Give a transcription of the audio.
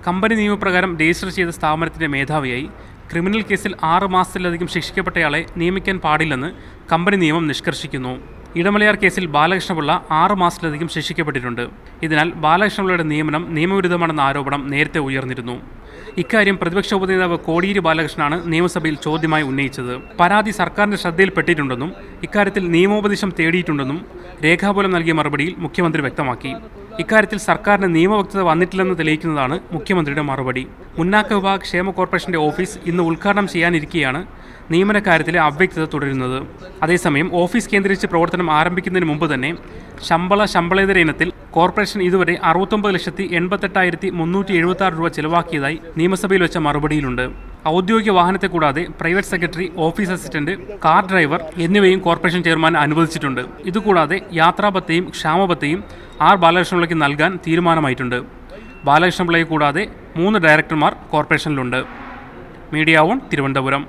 Company നിയമപ്രകാരം register ചെയ്ത സ്ഥാപനത്തിൻ്റെ മേധാവിയായി ക്രിമിനൽ കേസിൽ 6 മാസത്തിലധികം ശിക്ഷിക്കപ്പെട്ടയാളെ നിയമിക്കാൻ പാടില്ലെന്ന് കമ്പനി നിയമം നിഷ്കർഷിക്കുന്നു. ഇടമലയാർ കേസിൽ ബാലകൃഷ്ണപിള്ള 6 മാസത്തിലധികം ശിക്ഷിക്കപ്പെട്ടിട്ടുണ്ട്. ഇതിനാൽ ബാലകൃഷ്ണപിള്ളയുടെ നിയമനം നിയമവിരുദ്ധമാണെന്ന ആരോപണം നേരത്തെ ഉയർന്നിരുന്നു. ഇക്കാര്യം പ്രതിപക്ഷ ഉപനേതാവ് കോടിയേരി ബാലകൃഷ്ണനാണ് നിയമസഭയിൽ ചോദ്യമായി ഉന്നയിച്ചത്. പരാതി സർക്കാരിൻ്റെ ശ്രദ്ധയിൽപ്പെട്ടിട്ടുണ്ടെന്നും ഇക്കാര്യത്തിൽ നിയമോപദേശം തേടിയിട്ടുണ്ടെന്നും രേഖാമൂലം നൽകിയ മറുപടിയിൽ മുഖ്യമന്ത്രി വ്യക്തമാക്കി. ഇക്കാര്യത്തിൽ സർക്കാരിന് നിയമവ്യക്തത വന്നിട്ടില്ലെന്ന് തെളിയിക്കുന്നതാണ് മുഖ്യമന്ത്രിയുടെ മറുപടി. മുന്നാക്ക വിഭാഗ ക്ഷേമ കോർപ്പറേഷന്റെ ഓഫീസ് ഇന്ന് ഉദ്ഘാടനം ചെയ്യാനിരിക്കെയാണ് നിയമനകാര്യത്തിലെ അവ്യക്തത തുടരുന്നത്. അതേസമയം ഓഫീസ് കേന്ദ്രീകരിച്ച് പ്രവർത്തനം ആരംഭിക്കുന്നതിന് മുമ്പ് തന്നെ ശമ്പളേതര ഇനത്തിൽ കോർപ്പറേഷൻ ഇതുവരെ 69,88,376 രൂപ ചെലവാക്കിയതായി നിയമസഭയിൽ വെച്ച മറുപടിയിലുണ്ട്. ഔദ്യോഗിക വാഹനത്തെ കൂടാതെ private secretary, office assistant, car driver എന്നിവയും കോർപ്പറേഷൻ ചെയർമാൻ അനുവദിച്ചിട്ടുണ്ട്. ഇതുകൂടാതെ യാത്രാഭത്തയും ക്ഷാമബത്തയും ബാലകൃഷ്ണപിള്ളയ്ക്ക് നൽകാൻ തീരുമാനമായിട്ടുണ്ട്. ബാലകൃഷ്ണപിള്ളയെ കൂടാതെ 3 ഡയറക്ടർമാർ കോർപ്പറേഷനിലുണ്ട്. മീഡിയ 1 തിരുവനന്തപുരം.